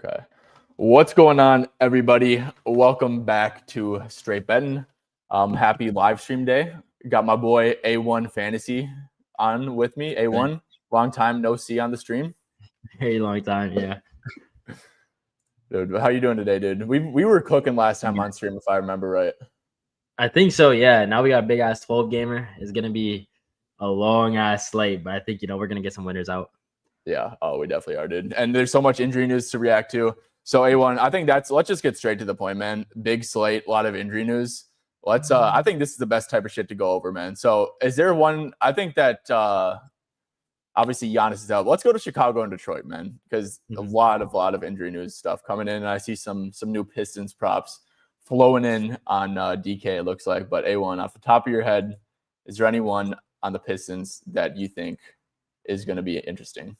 Okay. What's going on, everybody? Welcome back to Straight Betting. Happy live stream day. Got my boy A1 Fantasy on with me. A1, long time no see on the stream. Very long time, yeah. Dude, how you doing today, dude? We were cooking last time on stream, if I remember right. I think so, yeah. Now we got a big ass 12 gamer. It's gonna be a long ass slate, but I think we're gonna get some winners out. Yeah, we definitely are, dude. And there's so much injury news to react to. So A1, I think let's just get straight to the point, man. Big slate, a lot of injury news. I think this is the best type of shit to go over, man. So is there one? I think that obviously Giannis is out. Let's go to Chicago and Detroit, man, because a lot of injury news stuff coming in. And I see some new Pistons props flowing in on DK, it looks like. But A1, off the top of your head, is there anyone on the Pistons that you think is going to be interesting?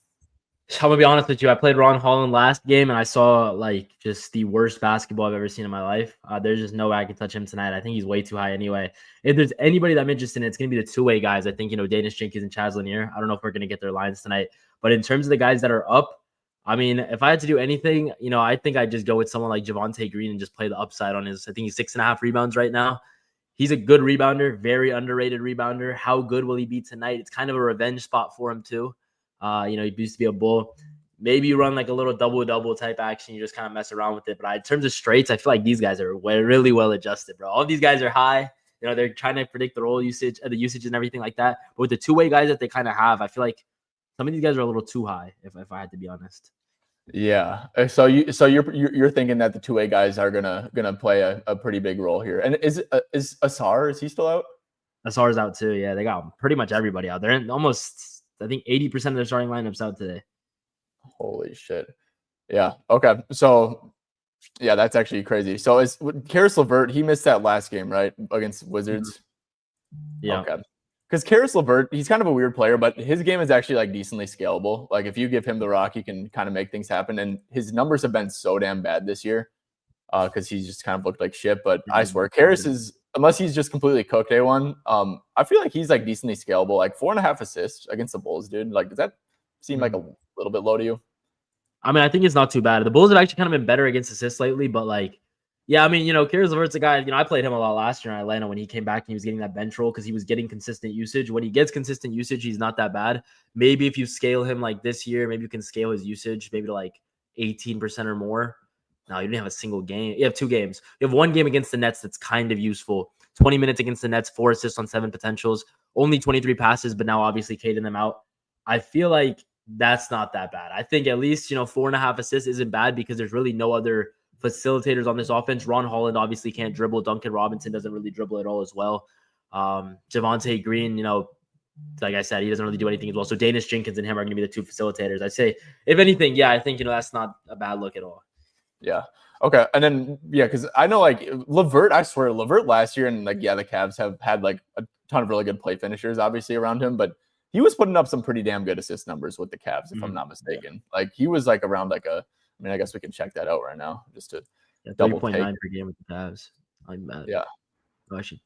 I'm gonna be honest with you. I played Ron Holland last game, and I saw just the worst basketball I've ever seen in my life. There's just no way I can touch him tonight. I think he's way too high anyway. If there's anybody that I'm interested in, it's gonna be the two-way guys. I think Danish Jenkins and Chaz Lanier. I don't know if we're gonna get their lines tonight, but in terms of the guys that are up, I mean, if I had to do anything, I think I'd just go with someone like Javonte Green and just play the upside on his. I think he's 6.5 rebounds right now. He's a good rebounder, very underrated rebounder. How good will he be tonight? It's kind of a revenge spot for him too. He used to be a Bull. Maybe you run like a little double-double type action. You just kind of mess around with it. But in terms of straights, I feel like these guys are really well adjusted, bro. All these guys are high. They're trying to predict the role usage, the usage and everything like that. But with the two-way guys that they kind of have, I feel like some of these guys are a little too high, if I had to be honest. Yeah. So you're thinking that the two-way guys are gonna play a pretty big role here. And is Asar, is he still out? Asar's out too. Yeah, they got pretty much everybody out. They're in almost, I think 80% of their starting lineups out today. Holy shit. Yeah. Okay. So yeah, that's actually crazy. So is Caris LeVert, he missed that last game, right? Against Wizards. Yeah. Okay. Because Caris LeVert, he's kind of a weird player, but his game is actually like decently scalable. Like if you give him the rock, he can kind of make things happen. And his numbers have been so damn bad this year. Because he's just kind of looked like shit. But I swear, Caris is, unless he's just completely cooked A1, I feel like he's like decently scalable. Like 4.5 assists against the Bulls, dude. Like, does that seem like a little bit low to you? I mean, I think it's not too bad. The Bulls have actually kind of been better against assists lately, but yeah, I mean, Caris LeVert's a guy, I played him a lot last year in Atlanta when he came back and he was getting that bench role because he was getting consistent usage. When he gets consistent usage, he's not that bad. Maybe if you scale him like this year, maybe you can scale his usage maybe to like 18% or more. No, you didn't have a single game. You have 2 games. You have 1 game against the Nets that's kind of useful. 20 minutes against the Nets, 4 assists on 7 potentials, only 23 passes, but now obviously cading them out. I feel like that's not that bad. I think at least, 4.5 assists isn't bad because there's really no other facilitators on this offense. Ron Holland obviously can't dribble. Duncan Robinson doesn't really dribble at all as well. Javonte Green, like I said, he doesn't really do anything as well. So Danish Jenkins and him are going to be the 2 facilitators. I'd say, if anything, yeah, I think, that's not a bad look at all. Yeah. Okay. And then, yeah, because I know like LeVert, I swear, LeVert last year, and the Cavs have had like a ton of really good play finishers, obviously, around him, but he was putting up some pretty damn good assist numbers with the Cavs, if I'm not mistaken. Like he was like around like I guess we can check that out right now just to double 3.9 per game with the Cavs. Yeah. Oh, I should.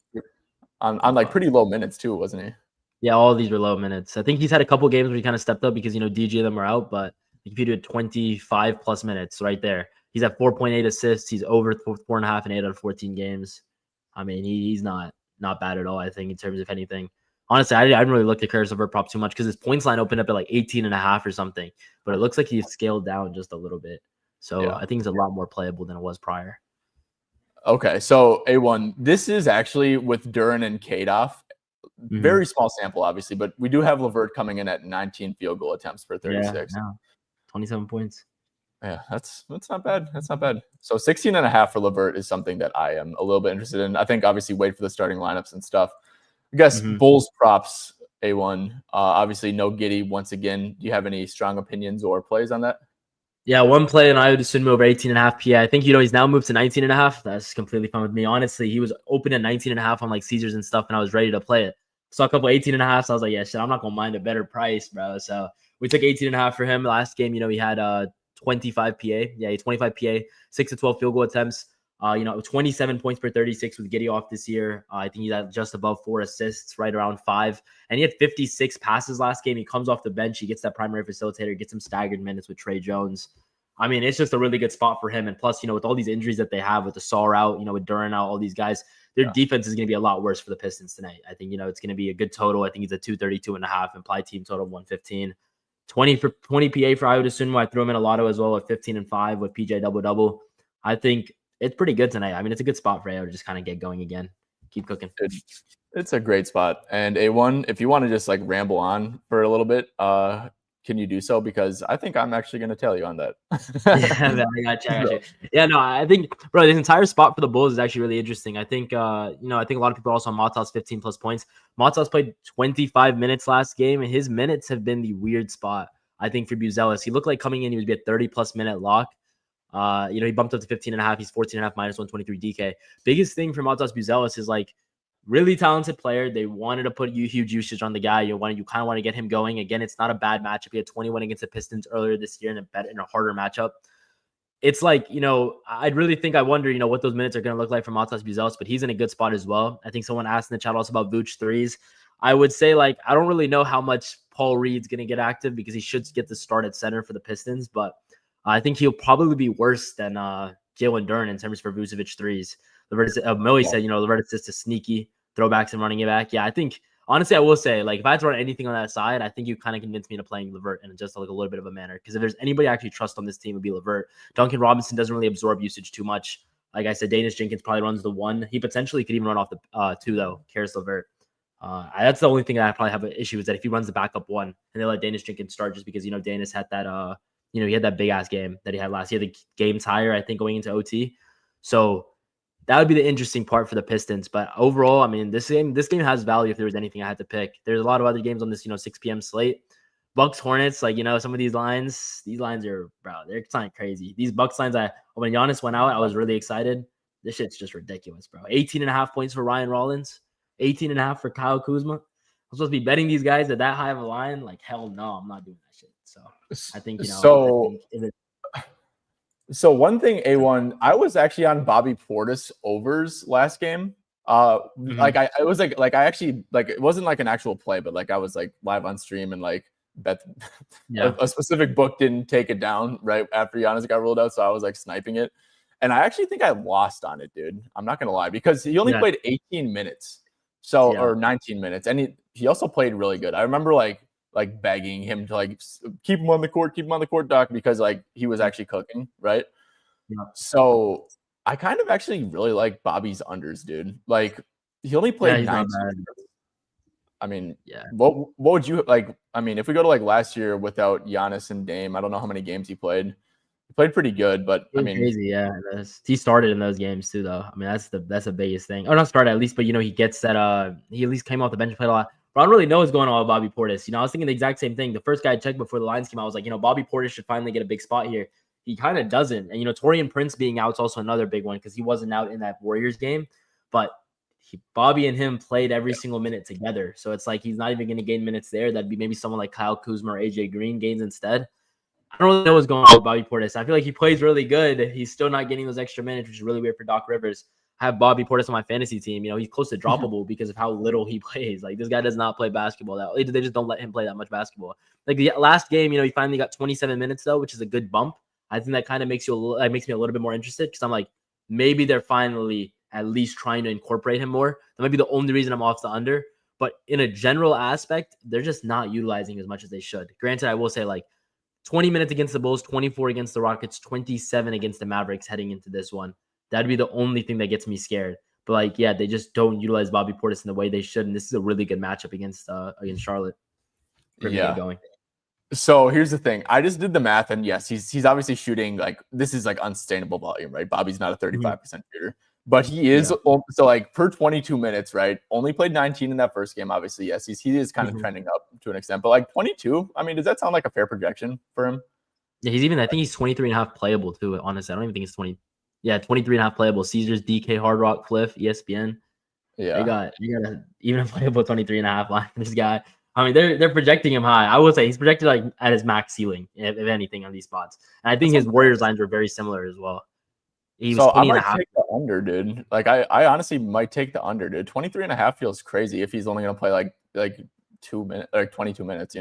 On like pretty low minutes too, wasn't he? Yeah, all of these were low minutes. I think he's had a couple games where he kind of stepped up because, DJ them were out, but if you do 25 plus minutes right there, he's at 4.8 assists. He's over 4.5 in 8 out of 14 games. I mean, he's not bad at all, I think, in terms of anything. Honestly, I didn't really look at Caris LeVert prop too much because his points line opened up at like 18.5 or something, but it looks like he's scaled down just a little bit. So yeah. I think it's a lot more playable than it was prior. Okay, so A1, this is actually with Duren and Kadoff. Very small sample, obviously, but we do have LeVert coming in at 19 field goal attempts per 36. Yeah, 27 points. Yeah, that's not bad. That's not bad. So 16.5 for LeVert is something that I am a little bit interested in. I think obviously wait for the starting lineups and stuff. I guess Bulls props, A1. Obviously no Giddey once again. Do you have any strong opinions or plays on that? Yeah, one play, and I would assume over 18.5 PA. I think, he's now moved to 19.5. That's completely fine with me. Honestly, he was open at 19.5 on like Caesars and stuff, and I was ready to play it. Saw a couple 18.5, so I was like, yeah, shit, I'm not going to mind a better price, bro. So we took 18.5 for him. Last game, he had 25 PA. Yeah, 25 PA, 6 to 12 field goal attempts. 27 points per 36 with Giddey off this year. I think he's at just above 4 assists, right around 5. And he had 56 passes last game. He comes off the bench. He gets that primary facilitator, gets some staggered minutes with Trey Jones. I mean, it's just a really good spot for him. And plus, with all these injuries that they have with the Saar out, with Duran out, all these guys, their defense is going to be a lot worse for the Pistons tonight. I think, it's going to be a good total. I think it's a 232.5, implied team total of 115. 20 PA for Ayo Dosunmu. I threw him in a lotto as well at 15-5 with PJ double. I think it's pretty good tonight. I mean, it's a good spot for Ayo to just kind of get going again. Keep cooking. It's a great spot. And A1, if you want to just like ramble on for a little bit, can you do so? Because I think I'm actually going to tell you on that. Yeah, I got you. Yeah, no, I think, bro, this entire spot for the Bulls is actually really interesting. I think, I think a lot of people are also on Matas 15 plus points. Matas played 25 minutes last game, and his minutes have been the weird spot, I think, for Buzelis. He looked like coming in, he would be a 30 plus minute lock. He bumped up to 15.5. He's 14.5 minus 123 DK. Biggest thing for Matas Buzelis is like, really talented player. They wanted to put huge usage on the guy. You kind of want to get him going. Again, it's not a bad matchup. He had 21 against the Pistons earlier this year in a harder matchup. It's like, I'd really think, I wonder, what those minutes are going to look like for Matas Buzelis, but he's in a good spot as well. I think someone asked in the chat also about Vooch threes. I would say, like, I don't really know how much Paul Reed's going to get active because he should get the start at center for the Pistons, but I think he'll probably be worse than Jalen Duren in terms for Vucevic threes. Millie said, LeVert assists is sneaky. Throwbacks and running it back. Yeah, I think, honestly, I will say, like, if I had to run anything on that side, I think you kind of convinced me to playing LeVert in just like a little bit of a manner. Because if there's anybody I actually trust on this team, it would be LeVert. Duncan Robinson doesn't really absorb usage too much. Like I said, Danish Jenkins probably runs the 1. He potentially could even run off the 2, though. Caris LeVert. That's the only thing that I probably have an issue is that if he runs the backup 1 and they let Danish Jenkins start just because, Danish had that, he had that big ass game that he had last year. The game's higher, I think, going into OT. So that would be the interesting part for the Pistons. But overall, I mean, this game has value if there was anything I had to pick. There's a lot of other games on this, 6 p.m. slate. Bucks, Hornets, like, some of these lines are, bro, they're kind of crazy. These Bucks lines, when Giannis went out, I was really excited. This shit's just ridiculous, bro. 18.5 points for Ryan Rollins, 18.5 for Kyle Kuzma. I'm supposed to be betting these guys at that high of a line. Like, hell no, I'm not doing that shit. So I think, So one thing, A1, I was actually on Bobby Portis overs last game. Like I was like I actually, like, it wasn't like an actual play, but like I was like live on stream and like bet a specific book didn't take it down right after Giannis got ruled out, so I was like sniping it, and I actually think I lost on it, dude. I'm not gonna lie, because he only played 18 minutes, or 19 minutes, and he also played really good. I remember like begging him to like keep him on the court, Doc, because like he was actually cooking, right? Yeah. So I kind of actually really like Bobby's unders, dude. Like, he only played 9. I mean, what would you like? I mean, if we go to like last year without Giannis and Dame, I don't know how many games he played. He played pretty good, but I mean, crazy, yeah. He started in those games too, though. I mean, that's the biggest thing. Or not started at least, but he gets that. He at least came off the bench and played a lot. But I don't really know what's going on with Bobby Portis. I was thinking the exact same thing. The first guy I checked before the lines came out, I was like, Bobby Portis should finally get a big spot here. He kind of doesn't. And, Torian Prince being out is also another big one because he wasn't out in that Warriors game. But Bobby and him played every single minute together. So it's like he's not even going to gain minutes there. That'd be maybe someone like Kyle Kuzma or AJ Green gains instead. I don't really know what's going on with Bobby Portis. I feel like he plays really good. He's still not getting those extra minutes, which is really weird for Doc Rivers. I have Bobby Portis on my fantasy team. He's close to droppable because of how little he plays. Like, this guy does not play basketball. They just don't let him play that much basketball. Like, the last game, he finally got 27 minutes though, which is a good bump. I think that kind of makes me a little bit more interested because I'm like, maybe they're finally at least trying to incorporate him more. That might be the only reason I'm off the under. But in a general aspect, they're just not utilizing as much as they should. Granted, I will say, like, 20 minutes against the Bulls, 24 against the Rockets, 27 against the Mavericks heading into this one. That'd be the only thing that gets me scared. But, like, yeah, they just don't utilize Bobby Portis in the way they should. And this is a really good matchup against Charlotte. Going. So here's the thing. I just did the math, and yes, he's obviously shooting, like, this is like unsustainable volume, right? Bobby's not a 35% shooter, but he is. So like per 22 minutes, right? Only played 19 in that first game. Obviously, yes, he is kind of trending up to an extent, but like 22. I mean, does that sound like a fair projection for him? Yeah, I think he's 23.5 playable too. Honestly, I don't even think he's 20. Yeah, 23.5 playable. Caesars, DK, Hard Rock, Cliff, ESPN. Yeah, you got even a playable 23.5 line for this guy. I mean, they're projecting him high. I would say he's projected like at his max ceiling, if anything, on these spots. And I think his Warriors lines were very similar as well. He was 20.5. Take the under, dude. Like, I honestly might take the under, dude. 23.5 feels crazy if he's only gonna play like 2 minutes, like 22 minutes,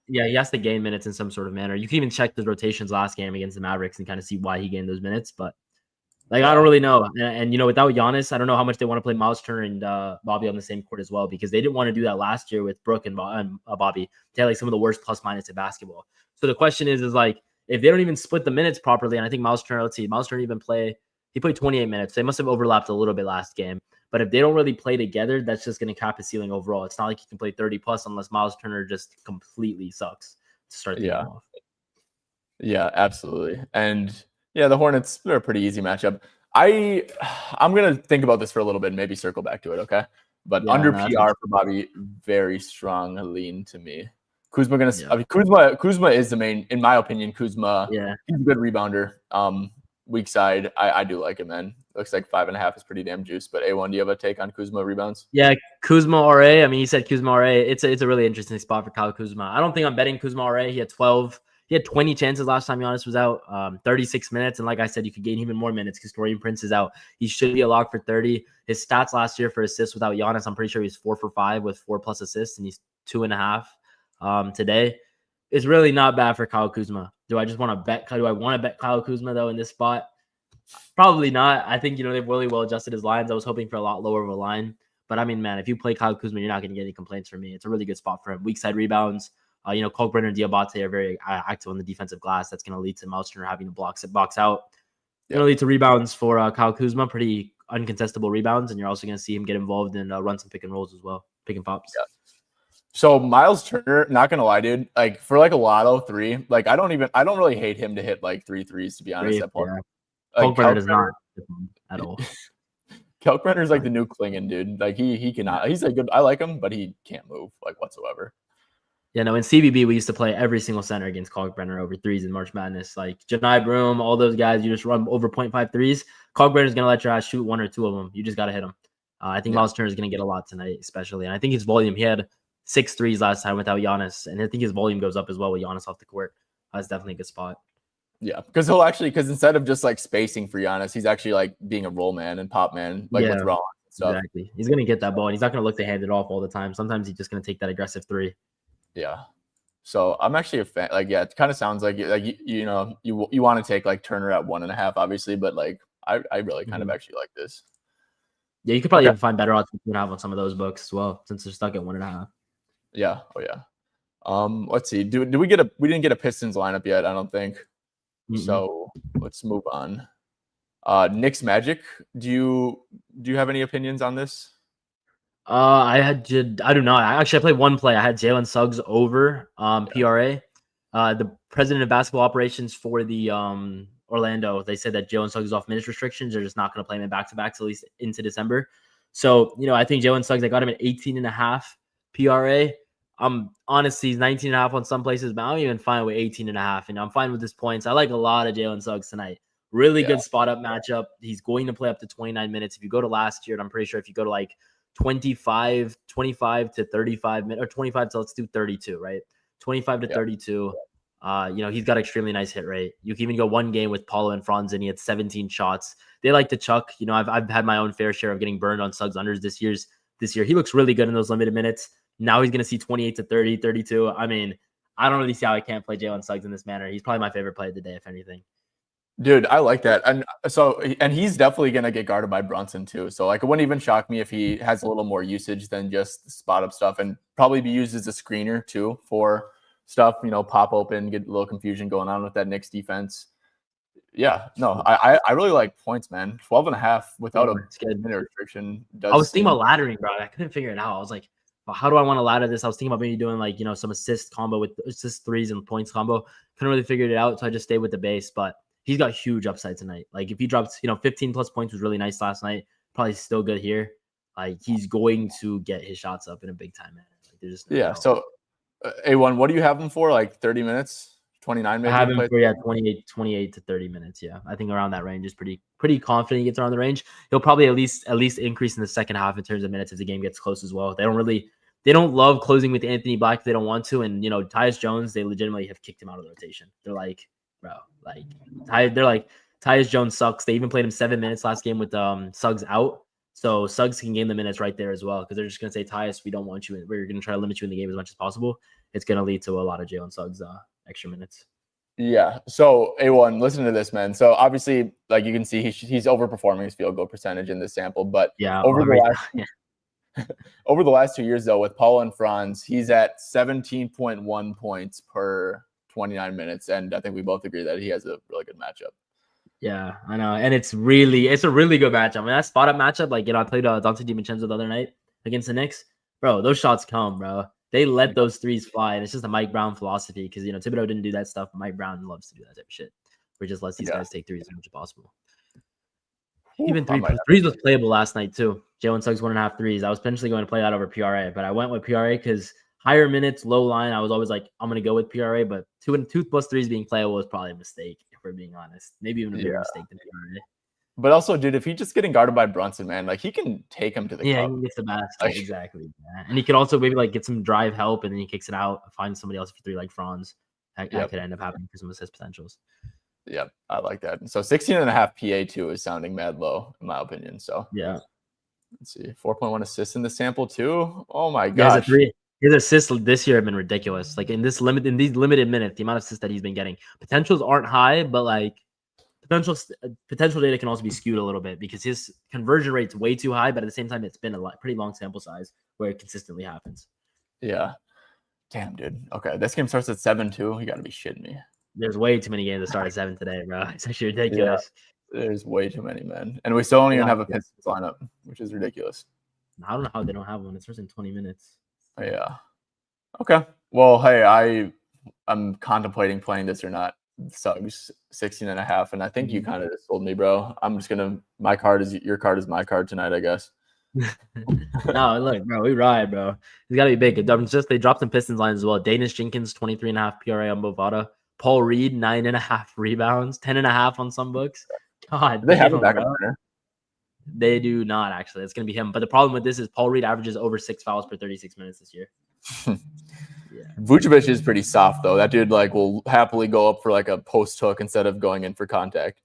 Yeah, he has to gain minutes in some sort of manner. You can even check the rotations last game against the Mavericks and kind of see why he gained those minutes. But like, I don't really know. And without Giannis, I don't know how much they want to play Miles Turner and Bobby on the same court as well, because they didn't want to do that last year with Brooke and Bobby. They had like some of the worst plus minus in basketball. So the question is like, if they don't even split the minutes properly, and I think Miles Turner, Miles Turner he played 28 minutes. They must have overlapped a little bit last game. But if they don't really play together, that's just going to cap his ceiling overall. It's not like he can play 30 plus unless Miles Turner just completely sucks to start the game off. Yeah, absolutely. And yeah, the Hornets, they're a pretty easy matchup. I'm going to think about this for a little bit and maybe circle back to it, okay? But under PR for Bobby, very strong lean to me. Kuzma Kuzma is the main, in my opinion. Kuzma, he's a good rebounder. Weak side, I do like him, man. Looks like 5.5 is pretty damn juice. But A1, do you have a take on Kuzma rebounds? Yeah, Kuzma RA. I mean, he said Kuzma RA. It's a really interesting spot for Kyle Kuzma. I don't think I'm betting Kuzma RA. He had 20 chances last time Giannis was out, 36 minutes. And like I said, you could gain even more minutes because Torian Prince is out. He should be a lock for 30. His stats last year for assists without Giannis, I'm pretty sure he's 4 for 5 with 4+ assists, and he's 2.5 today. It's really not bad for Kyle Kuzma. Do I want to bet Kyle Kuzma though in this spot? Probably not. I think, they've really well adjusted his lines. I was hoping for a lot lower of a line. But I mean, man, if you play Kyle Kuzma, you're not going to get any complaints from me. It's a really good spot for him. Weak side rebounds. Kalkbrenner and Diabate are very active on the defensive glass. That's going to lead to Miles Turner having to box out. Going to lead to rebounds for Kyle Kuzma, pretty uncontestable rebounds. And you're also going to see him get involved in run some pick and rolls as well, pick and pops. Yeah. So Miles Turner, not gonna lie, dude, like for like a lotto 3, like I don't really hate him to hit like 3 threes, to be honest. At point. Kalkbrenner does not at all. Kalkbrenner is like the new Klingon, dude. Like he cannot. He's like good. I like him, but he can't move like whatsoever. Yeah, no. In CBB, we used to play every single center against Kalkbrenner over threes in March Madness. Like Janai Broom, all those guys, you just run over 0.5 threes. Kalkbrenner is gonna let your ass shoot 1 or 2 of them. You just gotta hit them. I think Miles Turner is gonna get a lot tonight, especially, and I think his volume. He had 6 threes last time without Giannis, and I think his volume goes up as well with Giannis off the court. That's definitely a good spot. Yeah, because instead of just like spacing for Giannis, he's actually like being a roll man and pop man, like with Rollins and stuff. Exactly. He's gonna get that ball, and he's not gonna look to hand it off all the time. Sometimes he's just gonna take that aggressive 3. Yeah. So I'm actually a fan. Like, yeah, it kind of sounds like you want to take like Turner at 1.5, obviously, but like I really kind of actually like this. Yeah, you could probably even find better odds than have on some of those books as well, since they're stuck at 1.5. Yeah. Oh yeah. Let's see. We didn't get a Pistons lineup yet, I don't think. So let's move on. Knicks Magic. Do you have any opinions on this? I do not. I played one play. I had Jalen Suggs over PRA. The president of basketball operations for the Orlando, they said that Jalen Suggs is off minutes restrictions. They're just not going to play him in back-to-backs at least into December. So, I think Jalen Suggs, I got him at 18.5 PRA. Honestly, he's 19.5 on some places, but I'm even fine with 18.5. And I'm fine with his points. I like a lot of Jalen Suggs tonight. Really good spot up matchup. He's going to play up to 29 minutes. If you go to last year, and I'm pretty sure if you go to like 25 to 35 minutes, or 25 to, let's do 32, right? 25 to 32. He's got extremely nice hit rate. You can even go one game with Paulo and Franz, and he had 17 shots. They like to chuck. I've had my own fair share of getting burned on Suggs unders this year. He looks really good in those limited minutes. Now he's going to see 28 to 30, 32. I mean, I don't really see how I can't play Jalen Suggs in this manner. He's probably my favorite play of the day, if anything. Dude, I like that. And he's definitely going to get guarded by Brunson too. So like, it wouldn't even shock me if he has a little more usage than just spot up stuff, and probably be used as a screener too for stuff, pop open, get a little confusion going on with that Knicks defense. Yeah, no, I really like points, man. 12.5 without a minute restriction. I was thinking about laddering, bro. I couldn't figure it out. I was like, well, how do I want to ladder this? I was thinking about maybe doing like, some assist combo with assist threes and points combo. Couldn't really figure it out. So I just stayed with the base, but he's got huge upside tonight. Like if he drops, 15 plus points was really nice last night. Probably still good here. Like he's going to get his shots up in a big time manner. Like there's just So A1, what do you have him for? Like 30 minutes, 29 minutes? I have him for 28 to 30 minutes. Yeah, I think around that range is pretty confident he gets around the range. He'll probably at least increase in the second half in terms of minutes if the game gets close as well. They don't love closing with Anthony Black if they don't want to. And Tyus Jones, they legitimately have kicked him out of the rotation. They're like, bro, Tyus Jones sucks. They even played him 7 minutes last game with Suggs out. So Suggs can gain the minutes right there as well because they're just going to say, Tyus, we don't want you. We're going to try to limit you in the game as much as possible. It's going to lead to a lot of Jalen Suggs extra minutes. Yeah. So A1, listen to this, man. So obviously, like you can see, he's overperforming his field goal percentage in this sample. But over the last 2 years, though, with Paul and Franz, he's at 17.1 points per 29 minutes, and I think we both agree that he has a really good matchup. Yeah, I know, and it's a really good matchup. I mean, that spot up matchup, like I played Dante DiVincenzo the other night against the Knicks, bro. Those shots come, bro. They let those threes fly, and it's just a Mike Brown philosophy because Thibodeau didn't do that stuff. But Mike Brown loves to do that type of shit, where he just lets these guys take threes as much as possible. Even threes was playable last night too. Jalen Suggs 1.5 threes. I was potentially going to play that over PRA, but I went with PRA because higher minutes, low line. I was always like, I'm going to go with PRA, but 2 plus 3s being playable was probably a mistake, if we're being honest. Maybe even a bigger mistake than PRA. But also, dude, if he's just getting guarded by Brunson, man, like he can take him to the cup. He can get the basket, exactly. Yeah. And he could also maybe get some drive help, and then he kicks it out, find somebody else for 3 like Franz. That could end up happening for some assist potentials. Yep, I like that. So 16.5 PA2 is sounding mad low, in my opinion. So yeah. Let's see, 4.1 assists in the sample too. Oh my gosh. His assists this year have been ridiculous. Like in these limited minutes, the amount of assists that he's been getting, potentials aren't high, but like potential data can also be skewed a little bit because his conversion rate's way too high. But at the same time, it's been a pretty long sample size where it consistently happens. Yeah. Damn, dude. Okay, this game starts at 7-2. You got to be shitting me. There's way too many games that start at 7 today, bro. It's actually ridiculous. Yeah, there's way too many, man. And we still don't even have a Pistons lineup, which is ridiculous. I don't know how they don't have one. It starts in 20 minutes. Yeah. Okay. Well, hey, I'm contemplating playing this or not. Suggs 16.5, and I think you kind of just told me, bro. I'm just gonna. Your card is my card tonight, I guess. No, look, bro, we ride, bro. It's got to be big. They dropped some Pistons lines as well. Danish Jenkins 23.5 PRA on Bovada. Paul Reed 9.5 rebounds, 10.5 on some books. God, they have a backup there. They do not actually. It's gonna be him. But the problem with this is Paul Reed averages over 6 fouls per 36 minutes this year. Yeah. Vucevic is pretty soft though. That dude will happily go up for a post hook instead of going in for contact.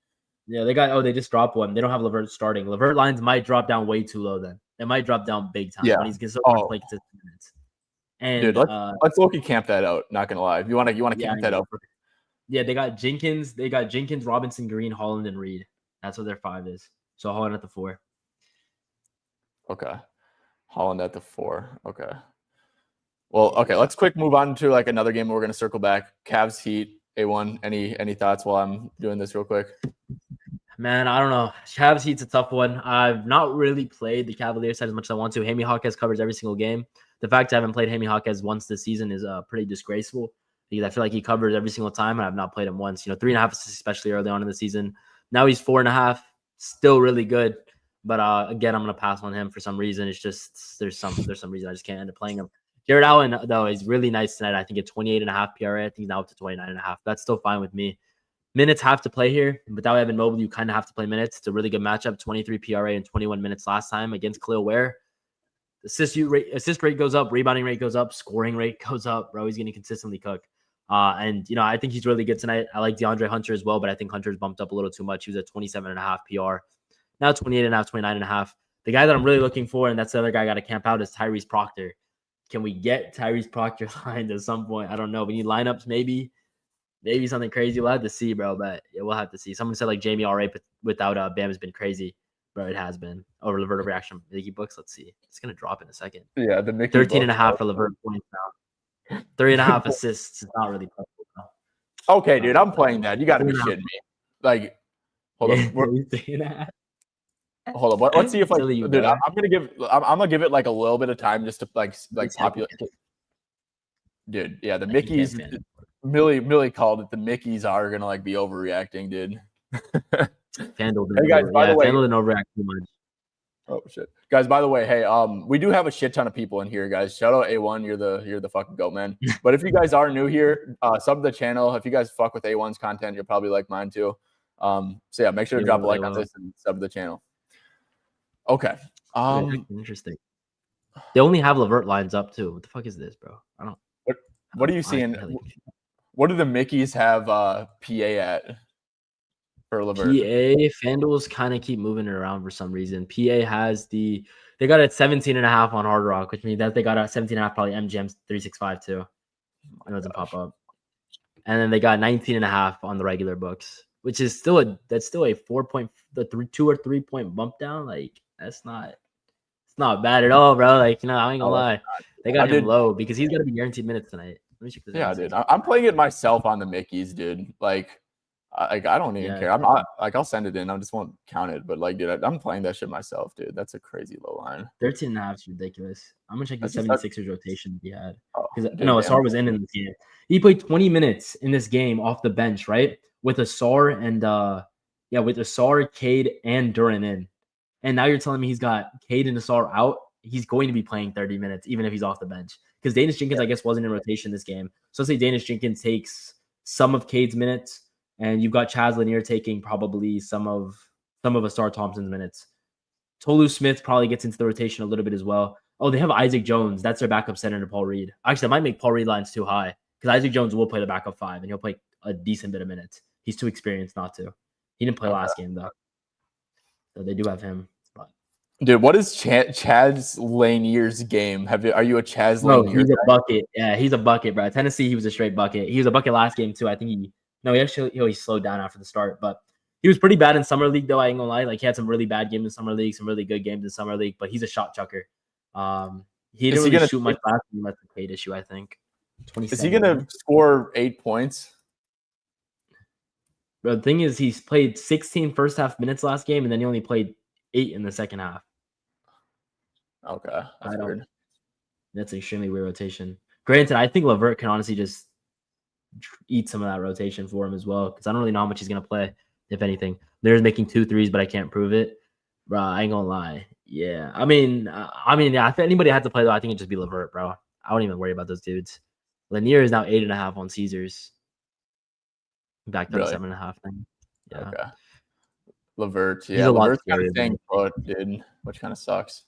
Yeah, they just dropped one. They don't have LeVert starting. LeVert lines might drop down way too low then. It might drop down big time when he's going to play consistent minutes. And dude, let's low-key camp that out. Not gonna lie. You want to camp that out. Yeah, they got Jenkins, Robinson, Green, Holland, and Reed. That's what their 5 is. So Holland at the 4. Okay. Holland at the 4. Okay. Well, okay, let's quick move on to another game. We're going to circle back. Cavs Heat, A1. Any thoughts while I'm doing this real quick? Man, I don't know. Cavs Heat's a tough one. I've not really played the Cavaliers side as much as I want to. Jaime Jaquez covers every single game. The fact I haven't played Jaime Jaquez once this season is pretty disgraceful because I feel like he covers every single time, and I've not played him once. 3.5 assists, especially early on in the season. Now he's 4.5, still really good. But again, I'm going to pass on him for some reason. It's just there's some reason I just can't end up playing him. Jared Allen, though, is really nice tonight. I think at 28.5 PRA. I think he's now up to 29.5. That's still fine with me. Minutes have to play here. Without Evan Mobley, you kind of have to play minutes. It's a really good matchup. 23 PRA and 21 minutes last time against Khalil Ware. Assist rate goes up. Rebounding rate goes up. Scoring rate goes up. Bro, he's going to consistently cook. And I think he's really good tonight. I like DeAndre Hunter as well, but I think Hunter's bumped up a little too much. He was at 27.5 PR. Now 28.5, 29.5. The guy that I'm really looking for, and that's the other guy I got to camp out, is Tyrese Proctor. Can we get Tyrese Proctor lined at some point? I don't know. We need lineups, maybe something crazy. We'll have to see, bro. But yeah, we'll have to see. Someone said Jamie Alray without Bam has been crazy, bro. It has been over LeVert overreaction. Mickey books. Let's see. It's gonna drop in a second. Yeah, the Mickey 13.5 for LeVert points now. 3.5 assists. It's not really possible. Okay, dude, I'm playing that. You got to be shitting me. Hold on. Hold on. Let's see if dude, I'm gonna give it a little bit of time just to populate. Dude, yeah, the Mickeys. Millie called it. The Mickeys are gonna be overreacting, dude. FanDuel, hey guys, by the way, FanDuel didn't overreact too much. Oh shit, guys! By the way, hey, we do have a shit ton of people in here, guys. Shout out A1, you're the fucking goat, man. But if you guys are new here, sub the channel. If you guys fuck with A1's content, you'll probably like mine too. So yeah, make sure to drop a like on this and sub the channel. Okay. Interesting. They only have LeVert lines up too. What the fuck is this, bro? I don't. What are you seeing? What do the Mickeys have PA at? for LeVert? PA FanDuel's kind of keep moving it around for some reason. PA has they got it 17.5 on Hard Rock, which means that they got a 17.5 probably MGM 365 too. It doesn't pop up. And then they got 19.5 on the regular books, which is still a 2 or 3 point bump down. Like it's not bad at all, bro. Like, I ain't gonna lie. They got him low because he's gonna be guaranteed minutes tonight. Let me check this out. Dude. I'm playing it myself on the Mickeys, dude. Like I don't even care. I'm not like I'll send it in. I just won't count it. But like, dude, I'm playing that shit myself, dude. That's a crazy low line. 13.5 is ridiculous. I'm gonna check the 76ers rotation he had. Because Asar was in this game. He played 20 minutes in this game off the bench, right? With Asar and with Asar, Cade, and Duran in. And now you're telling me he's got Cade and Asar out. He's going to be playing 30 minutes, even if he's off the bench. Because Danish Jenkins, I guess, wasn't in rotation this game. So let's say Danish Jenkins takes some of Cade's minutes, and you've got Chaz Lanier taking probably some of Asar Thompson's minutes. Tolu Smith probably gets into the rotation a little bit as well. Oh, they have Isaac Jones. That's their backup center to Paul Reed. Actually, that might make Paul Reed lines too high because Isaac Jones will play the backup 5, and he'll play a decent bit of minutes. He's too experienced not to. He didn't play last game, though. So they do have him. Dude, what is Chaz Lanier's game? Are you a Chaz Lanier? No, he's a bucket. Yeah, he's a bucket, bro. Tennessee, he was a straight bucket. He was a bucket last game too. I think he slowed down after the start, but he was pretty bad in summer league though. I ain't gonna lie. Like he had some really bad games in summer league, some really good games in summer league, but he's a shot chucker. He didn't really shoot much last game. That's the Cade issue, I think. Is he gonna score 8 points? Bro, the thing is, he's played 16 first half minutes last game, and then he only played 8 in the second half. Okay, that's weird. That's an extremely weird rotation. Granted, I think LeVert can honestly just eat some of that rotation for him as well because I don't really know how much he's gonna play, if anything. There's making 2 threes, but I can't prove it. Bro, I ain't gonna lie. Yeah, I mean, if anybody had to play though, I think it'd just be LeVert, bro. I wouldn't even worry about those dudes. Lanier is now 8.5 on Caesars. Back to the 7.5 thing. Yeah. Okay. LeVert, yeah, LeVert's kind of staying put, dude, which kind of sucks.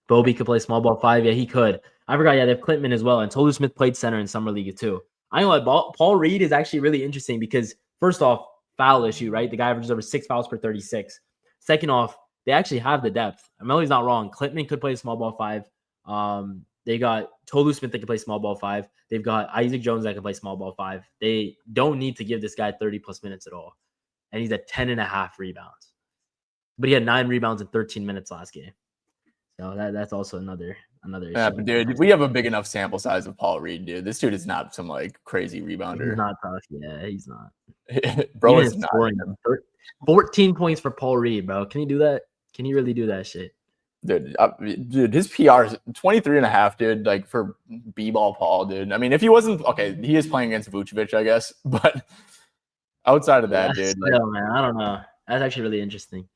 Bobby could play small ball 5. Yeah, he could. I forgot. Yeah, they have Clintman as well. And Tolu Smith played center in summer league too. I know Paul Reed is actually really interesting because first off, foul issue, right? The guy averages over 6 fouls per 36. Second off, they actually have the depth. Melody's not wrong. Clintman could play small ball 5. They got Tolu Smith that can play small ball 5. They've got Isaac Jones that can play small ball 5. They don't need to give this guy 30 plus minutes at all. And he's at 10.5 rebounds. But he had 9 rebounds in 13 minutes last game. So that's also another issue. Yeah, but dude, we have a big enough sample size of Paul Reed, dude. This dude is not some like crazy rebounder. He's not tough. Yeah, he's not. Bro is not. 14 points for Paul Reed, bro. Can you do that? Can you really do that shit? Dude, his PR is 23.5, dude. Like for B-ball Paul, dude. I mean, if he wasn't he is playing against Vucevic, I guess. But outside of that, dude, man, I don't know. That's actually really interesting.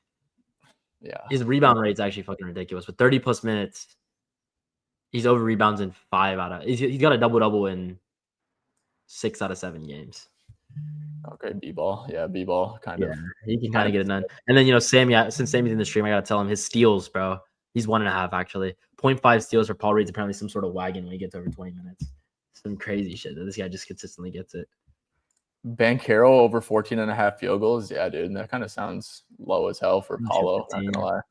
Yeah, his rebound rate's actually fucking ridiculous. With 30 plus minutes, he's over rebounds in 5 out of. He's got a double in 6 out of 7 games. Okay, B-ball, yeah, B-ball, kind of. He can kind of get it done. And then Sammy, since Sammy's in the stream, I gotta tell him his steals, bro. He's 1.5 actually. 0.5 steals for Paul Reed's apparently some sort of wagon when he gets over 20 minutes. Some crazy shit that this guy just consistently gets it. Banchero over 14.5 field goals. Yeah, dude, that kind of sounds low as hell for Paulo. Not gonna lie.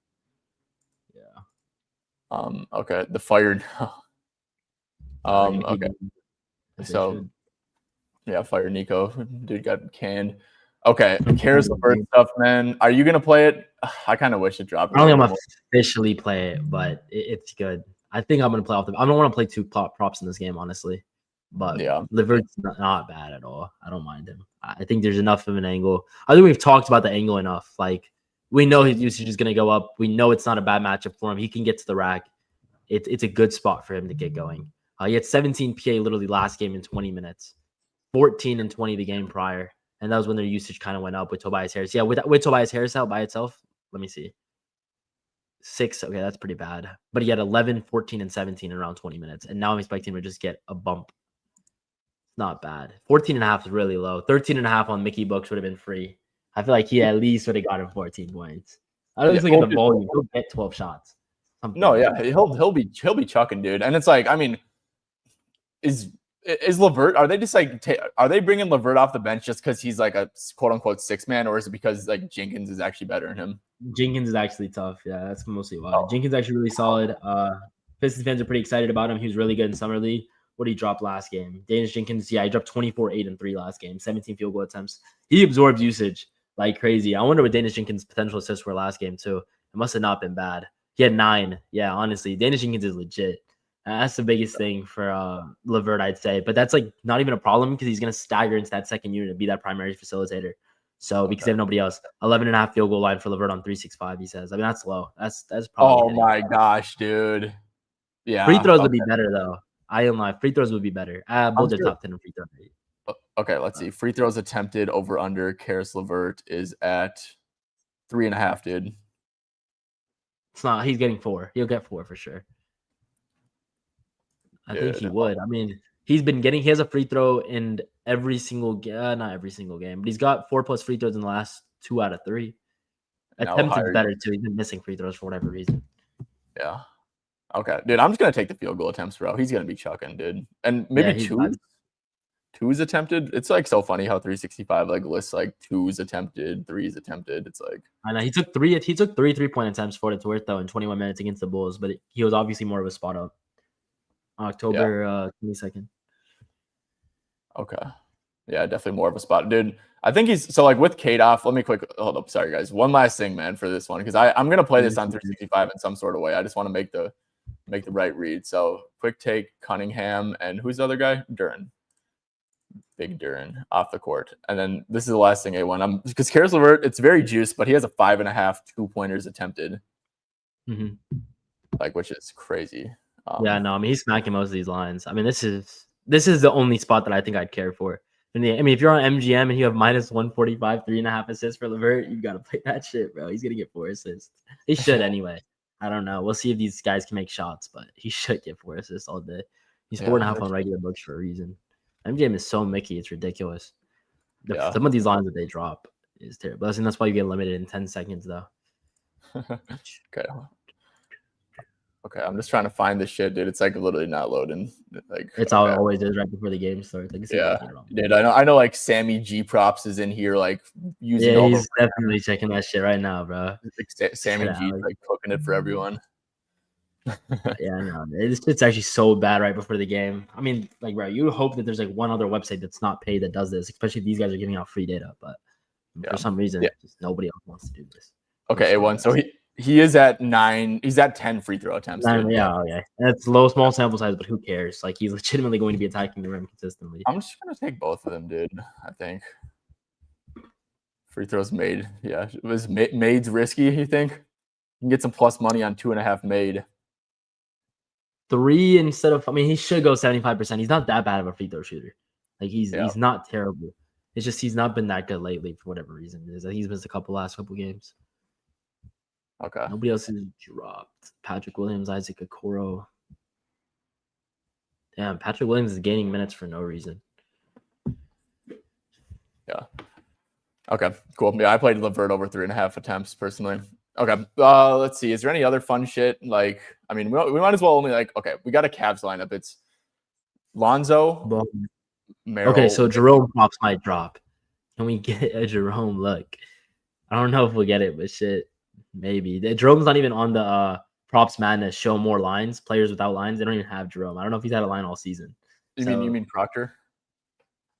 Yeah. Okay. The fired. Okay. So, yeah, fired Nico. Dude got canned. Okay. Caris LeVert stuff, man. Are you gonna play it? I kind of wish it dropped. I don't think I'm gonna officially play it, but it's good. I think I'm gonna play off the. I don't want to play 2 props in this game, honestly. But yeah, LeVert's not bad at all. I don't mind him. I think there's enough of an angle. I think we've talked about the angle enough. Like we know his usage is going to go up. We know it's not a bad matchup for him. He can get to the rack. It's a good spot for him to get going. He had 17 PA literally last game in 20 minutes, 14 and 20 the game prior, and that was when their usage kind of went up with Tobias Harris. Yeah, with Tobias Harris out by itself, let me see. 6. Okay, that's pretty bad. But he had 11, 14, and 17 in around 20 minutes, and now I'm expecting him to just get a bump. Not bad. 14.5 is really low. 13.5 on Mickey Books would have been free. I feel like he at least would have gotten 14 points. I don't think at the volume he'll get 12 shots. No, yeah, he'll be chucking, dude. And it's like, I mean, is Is LeVert? Are they just like? Are they bringing LeVert off the bench just because he's like a quote unquote six man, or is it because like Jenkins is actually better than him? Jenkins is actually tough. Yeah, that's mostly why. Oh. Jenkins actually really solid. Pistons fans are pretty excited about him. He was really good in summer league. What did he drop last game? Danish Jenkins, yeah, he dropped 24, 8, and 3 last game, 17 field goal attempts. He absorbs usage like crazy. I wonder what Danish Jenkins' potential assists were last game, too. It must have not been bad. He had 9. Yeah, honestly, Danish Jenkins is legit. That's the biggest thing for LeVert, I'd say. But that's like not even a problem because he's going to stagger into that second unit and be that primary facilitator. So because they have nobody else, 11.5 field goal line for LeVert on 365, he says. I mean, that's low. That's probably. Oh my gosh, dude. Yeah. Free throws would be better though. I am like free throws would be better. Both are top 10 in free throw rate. Okay, let's see. Free throws attempted over under Caris LeVert is at 3.5, dude. It's not. He's getting 4. He'll get 4 for sure. I think he would. I mean, he has a free throw in every single game. Not every single game, but he's got 4+ free throws in the last 2 out of 3. Attempted better too. He's been missing free throws for whatever reason. Yeah. Okay, dude. I'm just gonna take the field goal attempts, bro. He's gonna be chucking, dude. And maybe twos attempted. It's like so funny how 365 like lists like 2s attempted, 3s attempted. It's like I know he took 3 3-point attempts for what it's worth though in 21 minutes against the Bulls, but he was obviously more of a spot up. October 22nd. Okay. Yeah, definitely more of a spot. Dude, I think he's so like with Kate off. Let me hold up. Sorry, guys. One last thing, man, for this one, because I'm gonna play this on 365 in some sort of way. I just want to make the right read. So quick take Cunningham and who's the other guy? Duren. Big Duren off the court. And then this is the last thing A1. Because Caris LeVert, it's very juiced, but he has a 5.5 2-pointers attempted. Like, which is crazy. Yeah, no, I mean he's smacking most of these lines. I mean, this is the only spot that I think I'd care for. I mean, if you're on MGM and you have minus 145, 3.5 assists for LeVert, you gotta play that shit, bro. He's gonna get 4 assists. He should anyway. I don't know. We'll see if these guys can make shots, but he should get 4 assists all day. He's 4.5 on regular books for a reason. MGM is so Mickey, it's ridiculous. Some of these lines that they drop is terrible. I think that's why you get limited in 10 seconds, though. Okay, I'm just trying to find this shit, dude. It's like literally not loading. Like it's how it always is right before the game starts. Like, dude. I know. Like Sammy G props is in here, like using. Yeah, he's definitely checking that shit right now, bro. Like, Sammy G like cooking it for everyone. Yeah, no, it's actually so bad right before the game. I mean, like, bro, you hope that there's like one other website that's not paid that does this, especially if these guys are giving out free data. But for some reason, just nobody else wants to do this. Okay, A1. So he is at 9. He's at 10 free throw attempts. 9, yeah. And it's small sample size, but who cares? Like, he's legitimately going to be attacking the rim consistently. I'm just gonna take both of them, dude. I think free throws made. Yeah, it was made's risky. You think you can get some plus money on 2.5 made. 3 instead of. I mean, he should go 75%. He's not that bad of a free throw shooter. Like he's not terrible. It's just he's not been that good lately for whatever reason. He's missed last couple games. Okay. Nobody else is dropped. Patrick Williams, Isaac Okoro. Damn, Patrick Williams is gaining minutes for no reason. Yeah. Okay, cool. Yeah, I played LeVert over 3.5 attempts personally. Okay. Let's see. Is there any other fun shit? Like, I mean, we might as well only we got a Cavs lineup. It's Lonzo. Merrill. Okay, so Jerome props might drop. Can we get a Jerome look? I don't know if we'll get it, but shit. Maybe Jerome's not even on the props madness show more lines, players without lines. They don't even have Jerome. I don't know if he's had a line all season. You mean Proctor?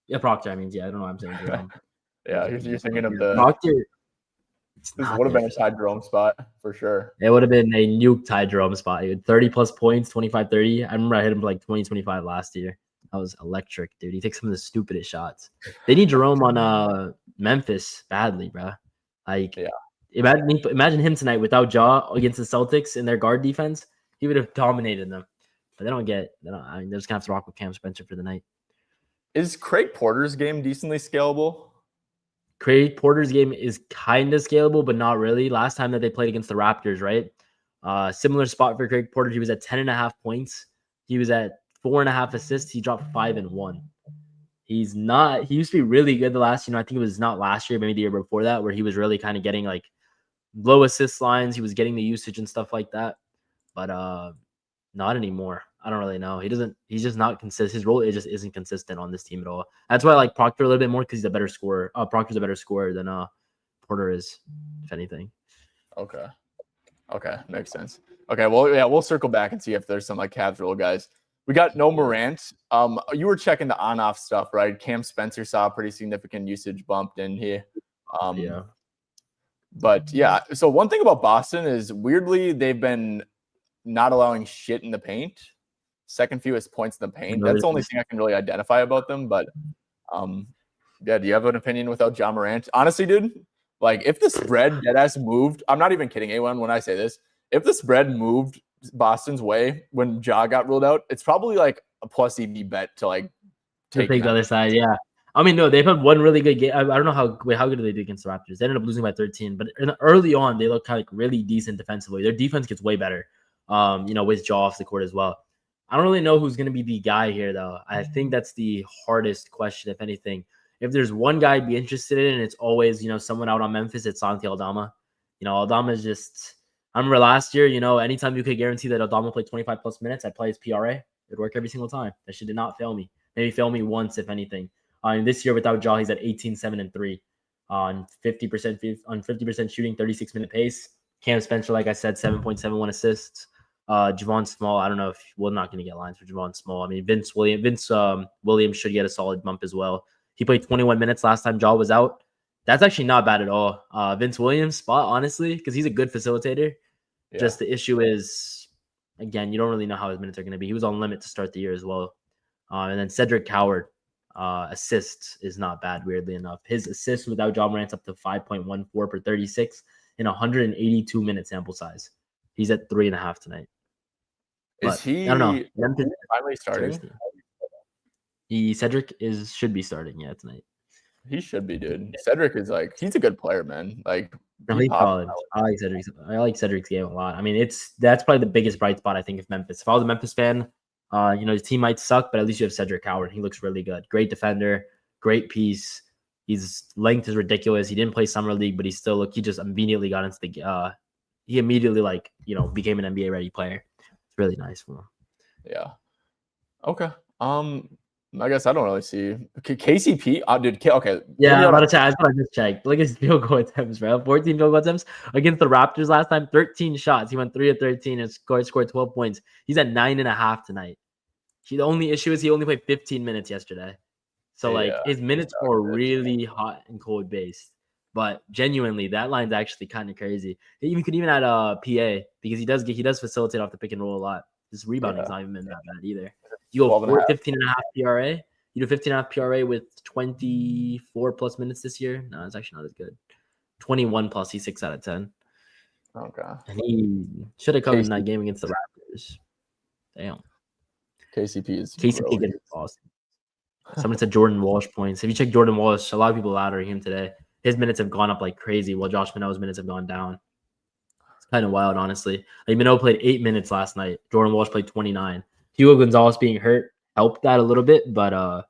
Yeah, Proctor. I mean, I don't know why I'm saying Jerome. Yeah, you're thinking of the Proctor. This would have been a Ty Jerome spot for sure. It would have been a nuke Ty Jerome spot. He had 30+ points, 25-30. I remember I hit him for like 20-25 last year. That was electric, dude. He takes some of the stupidest shots. They need Jerome on Memphis badly, bro. Like, imagine him tonight without Ja against the Celtics in their guard defense. He would have dominated them. But I mean, they're just gonna have to rock with Cam Spencer for the night. Is Craig Porter's game decently scalable? Craig Porter's game is kind of scalable, but not really. Last time that they played against the Raptors, right? Similar spot for Craig Porter. He was at 10.5 points. He was at 4.5 assists. He dropped 5 and 1. He's not. He used to be really good the last. I think it was not last year, maybe the year before that, where he was really kind of getting like low assist lines. He was getting the usage and stuff like that. But Not anymore. I don't really know. He's just not consistent. His role just isn't consistent on this team at all. That's why I like Proctor a little bit more because he's a better scorer. Proctor's a better scorer than Porter is, if anything. Okay. Makes sense. Okay, well, yeah, we'll circle back and see if there's some like Cavs role guys. We got no Morant. You were checking the on-off stuff, right? Cam Spencer saw a pretty significant usage bump, didn't he? Yeah. But yeah, so one thing about Boston is weirdly they've been not allowing shit in the paint. Second fewest points in the paint. That's the only thing I can really identify about them. But yeah, do you have an opinion without Ja Morant? Honestly, dude, like if the spread deadass moved, I'm not even kidding, A1, when I say this. If the spread moved Boston's way when Ja got ruled out, it's probably like a plus EV bet to like take the other side. Yeah. I mean, no, they've had one really good game. I don't know how good did they do against the Raptors. They ended up losing by 13, but early on, they looked kind of like really decent defensively. Their defense gets way better, with Ja off the court as well. I don't really know who's going to be the guy here, though. I think that's the hardest question, if anything. If there's one guy I'd be interested in, it's always, someone out on Memphis, it's Santi Aldama. Aldama is just – I remember last year, anytime you could guarantee that Aldama played 25-plus minutes, I'd play his PRA. It'd work every single time. That shit did not fail me. Maybe fail me once, if anything. And this year without Ja, he's at 18, 7, and 3 on 50% shooting, 36-minute pace. Cam Spencer, like I said, 7.71 assists. Javon Small, I don't know if we're not going to get lines for Javon Small. I mean, Vince Williams should get a solid bump as well. He played 21 minutes last time Ja was out. That's actually not bad at all. Vince Williams' spot, honestly, because he's a good facilitator. Yeah. Just the issue is, again, you don't really know how his minutes are going to be. He was on limit to start the year as well. And then Cedric Coward, assists is not bad, weirdly enough. His assists without Ja Morant's up to 5.14 per 36 in 182-minute sample size. He's at 3.5 tonight. Is he I don't know. Finally starting? Cedric should be starting, tonight. He should be, dude. Cedric is he's a good player, man. He's solid. I like Cedric's game a lot. I mean, that's probably the biggest bright spot, I think, of Memphis. If I was a Memphis fan, his team might suck, but at least you have Cedric Coward. He looks really good. Great defender, great piece. His length is ridiculous. He didn't play summer league, but he just immediately got into the he immediately became an NBA ready player. It's really nice for him. Yeah. Okay. I guess I don't really see KCP. Dude. Okay. Yeah, I'm about to check. I just checked. Look at his field goal attempts, bro. 14 field goal attempts against the Raptors last time. 13 shots. He went 3 of 13 and scored 12 points. He's at 9.5 tonight. The only issue is he only played 15 minutes yesterday. So his minutes are really hot and cold based. But genuinely, that line's actually kind of crazy. He could even add a PA because he does facilitate off the pick and roll a lot. His rebounding's not even that bad either. You go 15.5 PRA. You do 15.5 PRA with 24 plus minutes this year. No, it's actually not as good. 21 plus. He's 6 out of 10. Okay. And he should have come in that game against the Raptors. Damn. KCP against Boston. Someone said Jordan Walsh points. If you check Jordan Walsh, a lot of people louder him today. His minutes have gone up like crazy, while Josh Minot's minutes have gone down. It's kind of wild, honestly. Minot played 8 minutes last night. Jordan Walsh played 29. Hugo Gonzalez being hurt helped that a little bit, but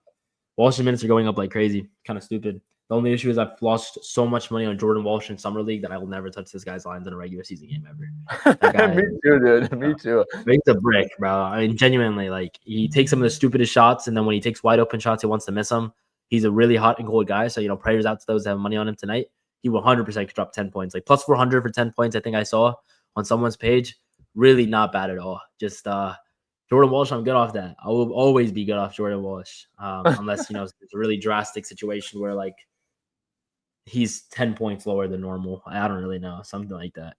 Walsh's minutes are going up like crazy. Kind of stupid. The only issue is I've lost so much money on Jordan Walsh in summer league that I will never touch this guy's lines in a regular season game ever. Me too, dude. Me too. Makes a brick, bro. I mean, genuinely, he takes some of the stupidest shots, and then when he takes wide open shots, he wants to miss them. He's a really hot and cold guy, so prayers out to those that have money on him tonight. He 100% could drop 10 points, plus 400 for 10 points. I think I saw on someone's page. Really not bad at all. Just Jordan Walsh, I'm good off that. I will always be good off Jordan Walsh, unless it's a really drastic situation where he's 10 points lower than normal. I don't really know, something like that.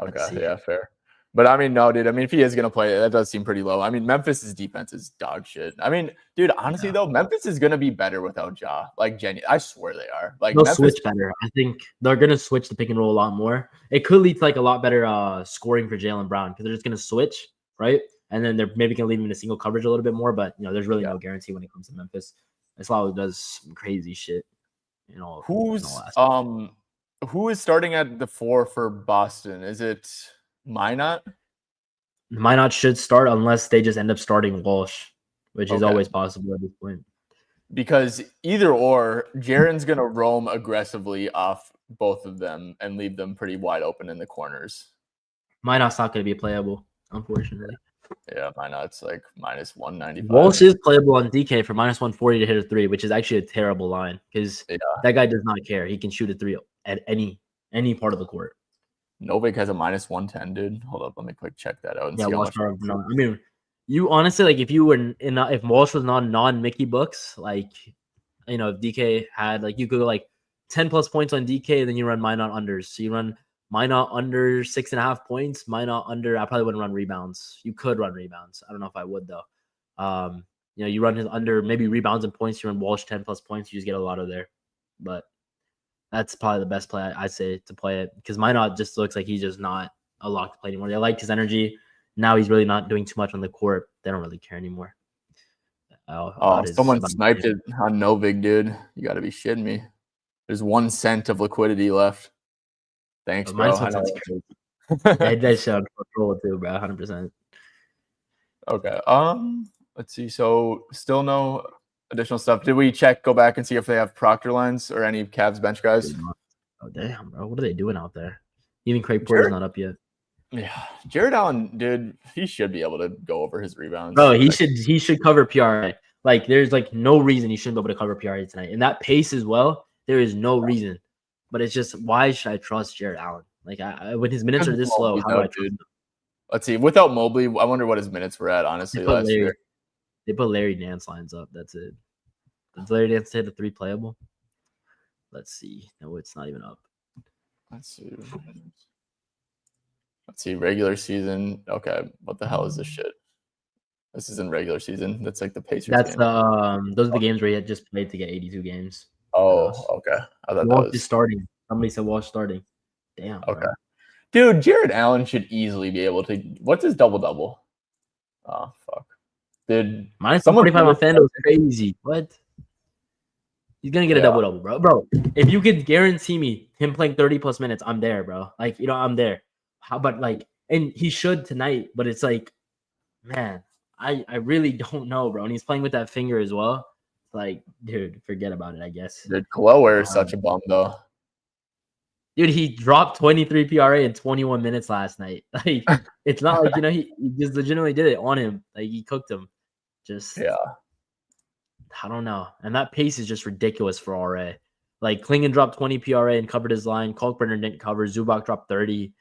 Okay, yeah, fair. But I mean, no, dude. I mean, if he is gonna play, that does seem pretty low. I mean, Memphis's defense is dog shit. I mean, dude, honestly though, Memphis is gonna be better without Ja. I swear they are. They'll Memphis switch better. I think they're gonna switch the pick and roll a lot more. It could lead to a lot better scoring for Jaylen Brown because they're just gonna switch, right? And then they're maybe gonna leave him in a single coverage a little bit more. But there's really no guarantee when it comes to Memphis. Islau does some crazy shit. Who is starting at the 4 for Boston? Is it Minot? Minot should start unless they just end up starting Walsh, which is always possible at this point. Because either or, Jaren's going to roam aggressively off both of them and leave them pretty wide open in the corners. Minot's not going to be playable, unfortunately. Yeah, why not? It's like minus 195. Walsh is playable on DK for minus 140 to hit a three, which is actually a terrible line because that guy does not care. He can shoot a three at any part of the court. Novik has a minus 110, dude. Hold up, let me quick check that out and see how much. I mean, you honestly like if you were if Walsh was non-Mickey books, like if DK had like you could go like 10 plus points on DK, and then you run Minot unders. So you run Minot under 6.5 points, Minot under. I probably wouldn't run rebounds. You could run rebounds. I don't know if I would though. You run his under maybe rebounds and points. You run Walsh 10 plus points. You just get a lot of there, but that's probably the best play I say to play it because Minot just looks like he's just not a lock to play anymore. They liked his energy. Now he's really not doing too much on the court. They don't really care anymore. Someone sniped it on Novik, dude. You got to be shitting me. There's 1 cent of liquidity left. Thanks, bro. That showed control too, bro. 100%. Okay. Let's see. So still no additional stuff. Did we go back and see if they have Proctor lines or any Cavs bench guys? Oh damn, bro. What are they doing out there? Even Craig Porter's not up yet. Yeah, Jared Allen, dude, he should be able to go over his rebounds. Bro, he should cover PRA. Like, there's like no reason he shouldn't be able to cover PRA tonight. And that pace as well, there is no reason. But it's just, why should I trust Jared Allen? Like, when his minutes are this low, how do I trust him? Let's see. Without Mobley, I wonder what his minutes were at, honestly, last year. They put Larry Nance lines up. That's it. Does Larry Nance hit a three playable? Let's see. No, it's not even up. Let's see. Regular season. Okay. What the hell is this shit? This is in regular season. That's like the Pacers. That's those are the games where he had just played to get 82 games. Oh, okay. I thought Walsh is starting. Somebody said Walsh starting. Damn. Okay. Bro. Dude, Jared Allen should easily be able to. What's his double-double? Oh, fuck. Dude. Minus 45 on FanDuel is crazy. What? He's going to get a double-double, bro. Bro, if you could guarantee me him playing 30-plus minutes, I'm there, bro. Like, I'm there. How about, like, and he should tonight, but it's like, man, I really don't know, bro. And he's playing with that finger as well. Like, dude, forget about it, I guess. Dude, Chloe is such a bum, though. Dude, he dropped 23 PRA in 21 minutes last night. Like, it's not like, he just legitimately did it on him. Like, he cooked him. I don't know. And that pace is just ridiculous for RA. Like, Klingon dropped 20 PRA and covered his line. Kalkbrenner didn't cover. Zubac dropped 30.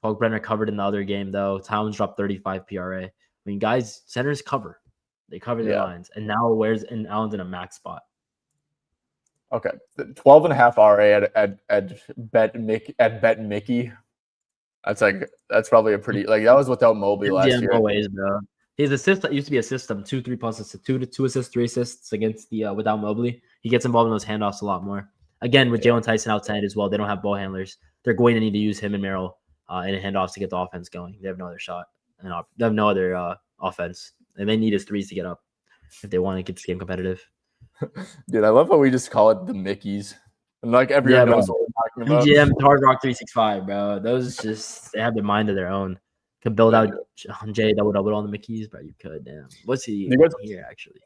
Kalkbrenner covered in the other game, though. Towns dropped 35 PRA. I mean, guys, centers cover. They cover their lines. And now Allen's in a max spot. Okay, 12.5 RA at Bet Mickey. That's probably a pretty that was without Mobley last year. No ways, bro. His assist used to be a system 2-3 plus assists, 2 assists, 3 assists against the without Mobley. He gets involved in those handoffs a lot more. Again, with Jalen Tyson outside as well, they don't have ball handlers. They're going to need to use him and Merrill in handoffs to get the offense going. They have no other shot and they have no other offense, and they need his threes to get up if they want to get this game competitive. Dude, I love how we just call it the Mickeys. And like everyone knows what we're talking about. MGM, Hard Rock 365, bro. Those just, they have their mind of their own. Could build out Jay double on the Mickeys, bro. You could, damn. What's he here, actually?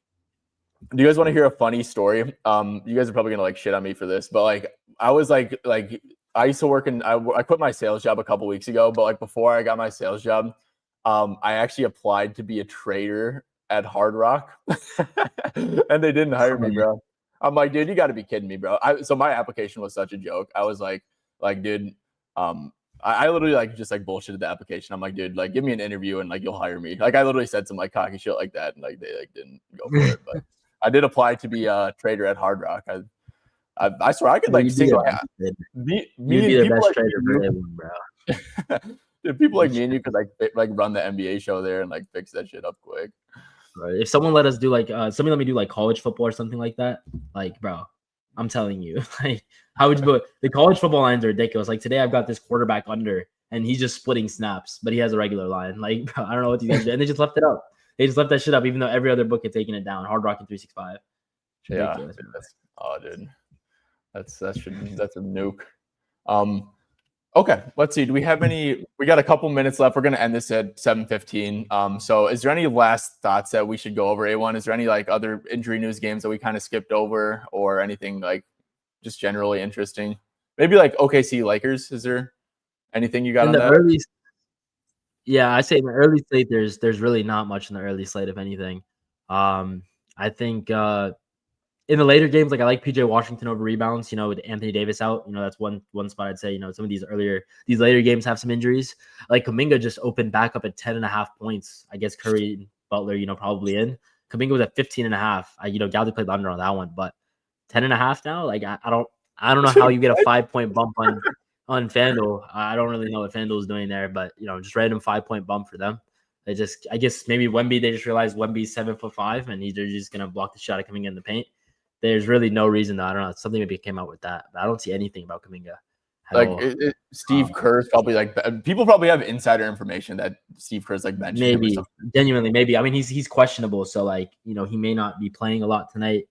Do you guys want to hear a funny story? You guys are probably going to shit on me for this, but I was I used to work I quit my sales job a couple weeks ago, but before I got my sales job, I actually applied to be a trader at Hard Rock and they didn't hire me, bro. I'm like, dude, you got to be kidding me, bro. So my application was such a joke. I was like, dude, I literally just bullshitted the application. I'm like, dude, give me an interview and you'll hire me. I literally said some cocky shit like that, and they didn't go for it. But I did apply to be a trader at Hard Rock. I swear I could single me be the best trader for everyone, bro. Dude, people like me and you could run the NBA show there and fix that shit up quick. Right. If someone let us do somebody let me do college football or something like that, bro, I'm telling you, how would you do it? The college football lines are ridiculous. Today I've got this quarterback under and he's just splitting snaps, but he has a regular line. Bro, I don't know what these guys do. And they just left it up. They just left that shit up, even though every other book had taken it down. Hard Rock and 365. Yeah. Dude. That's a nuke. Okay, let's see. Do we have any? We got a couple minutes left. We're going to end this at 7:15. So is there any last thoughts that we should go over, A1? Is there any other injury news games that we kind of skipped over, or anything just generally interesting? Maybe OKC Lakers. Is there anything you got on that? Yeah, I say in the early slate, there's really not much in the early slate, if anything. I think in the later games, like I like PJ Washington over rebounds, with Anthony Davis out. That's one spot I'd say, some of these later games have some injuries. Like Kuminga just opened back up at 10.5 points. I guess Curry and Butler, probably in. Kuminga was at 15.5. Galley played under on that one, but 10.5 now. Like I don't know how you get a 5-point bump on FanDuel. I don't really know what FanDuel is doing there, but just random 5-point bump for them. I guess maybe Wemby, they just realized Wemby's 7'5" and they're just gonna block the shot of coming in the paint. There's really no reason to, I don't know. Something maybe came out with that, but I don't see anything about Kuminga. Steve Kerr's probably people probably have insider information that Steve Kerr's mentioned. Maybe genuinely, maybe. I mean, he's questionable, so he may not be playing a lot tonight.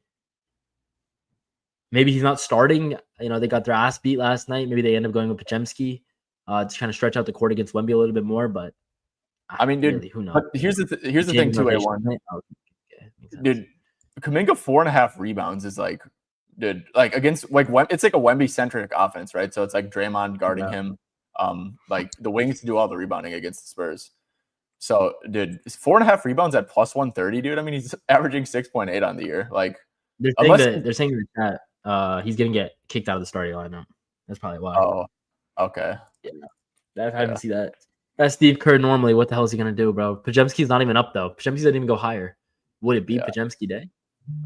Maybe he's not starting. They got their ass beat last night. Maybe they end up going with Podziemski to kind of stretch out the court against Wemby a little bit more. But I mean, dude, really, who knows? But here's the thing too. A1, dude, Kuminga 4.5 rebounds is dude, against it's like a Wemby centric offense, right? So it's like Draymond guarding him. The wings do all the rebounding against the Spurs. So, dude, 4.5 rebounds at plus 130, dude. I mean, he's averaging 6.8 on the year. They're saying that he's gonna get kicked out of the starting lineup. That's probably why. Oh, okay. Yeah, I didn't see that. That's Steve Kerr. Normally, what the hell is he gonna do, bro? Podziemski's not even up though. Podziemski didn't even go higher. Would it be Podziemski day?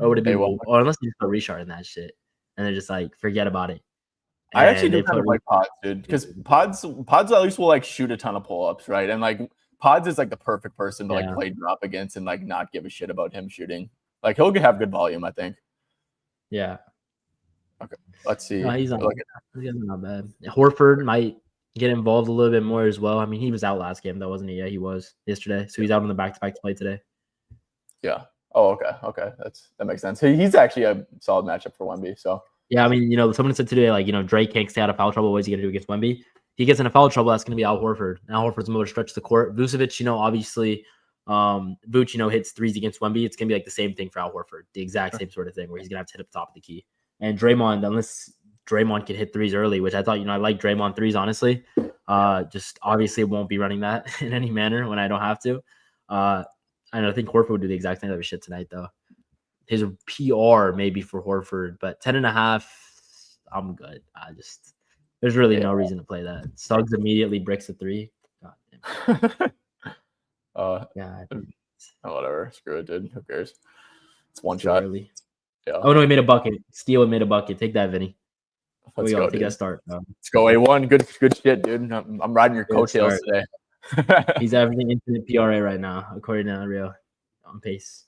Or would it be, or unless they just put Richard in that shit, and they're just forget about it. And I actually do kind of like Pods, dude, because Pods at least will shoot a ton of pull-ups, right? And Pods is the perfect person to play drop against and not give a shit about him shooting. He'll have good volume, I think. Yeah. Okay. Let's see. No, he's not bad. Horford might get involved a little bit more as well. I mean, he was out last game though, wasn't he? Yeah, he was yesterday. So he's out on the back-to-back to play today. Yeah. Oh, okay. That makes sense. He's actually a solid matchup for Wemby. So yeah, I mean, someone said today, Drake can't stay out of foul trouble. What is he gonna do against Wemby? He gets into foul trouble, that's gonna be Al Horford. Al Horford's going to stretch the court. Vucevic, obviously, Vooch, hits threes against Wemby. It's gonna be the same thing for Al Horford, the exact same sort of thing where he's gonna have to hit up the top of the key. And Draymond, unless Draymond can hit threes early, which I thought, I like Draymond threes, honestly. Just obviously won't be running that in any manner when I don't have to. And I think Horford would do the exact same type of shit tonight, though. His PR maybe for Horford, but 10.5, I'm good. There's really no reason to play that. Suggs immediately bricks a 3. God damn. Whatever. Screw it, dude. Who cares? It's one shot. Early. Yeah. Oh no, he made a bucket. Steele made a bucket. Take that, Vinny. Let's go. Take that start. Let's go, A1. Good shit, dude. I'm riding your coattails today. He's averaging infinite PRA right now, according to Unreal, on pace.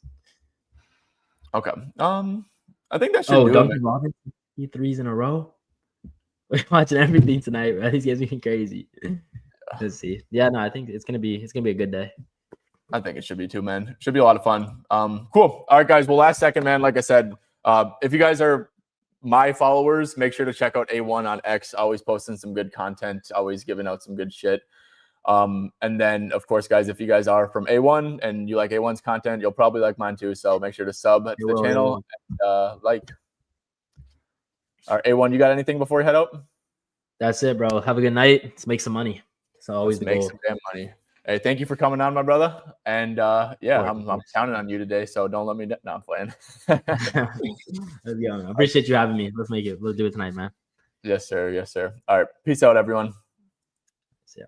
Okay. I think that should do Duncan Robinson, 3s in a row. We're watching everything tonight, right? These guys being crazy. Let's see. Yeah, no, I think it's gonna be a good day. I think it should be too, man. Should be a lot of fun. Cool. All right, guys. Well, last second, man. Like I said, if you guys are my followers, make sure to check out A1 on X. Always posting some good content. Always giving out some good shit. And then, of course, guys, if you guys are from A1 and you like A1's content, you'll probably like mine too. So make sure to sub to the channel and like. All right, A1, you got anything before we head out? That's it, bro. Have a good night. Let's make some money. So always make some damn money. Hey, thank you for coming on, my brother. And I'm counting on you today. So don't let me. No, I'm playing. I appreciate you having me. Let's make it. Let's do it tonight, man. Yes, sir. Yes, sir. All right. Peace out, everyone. See ya.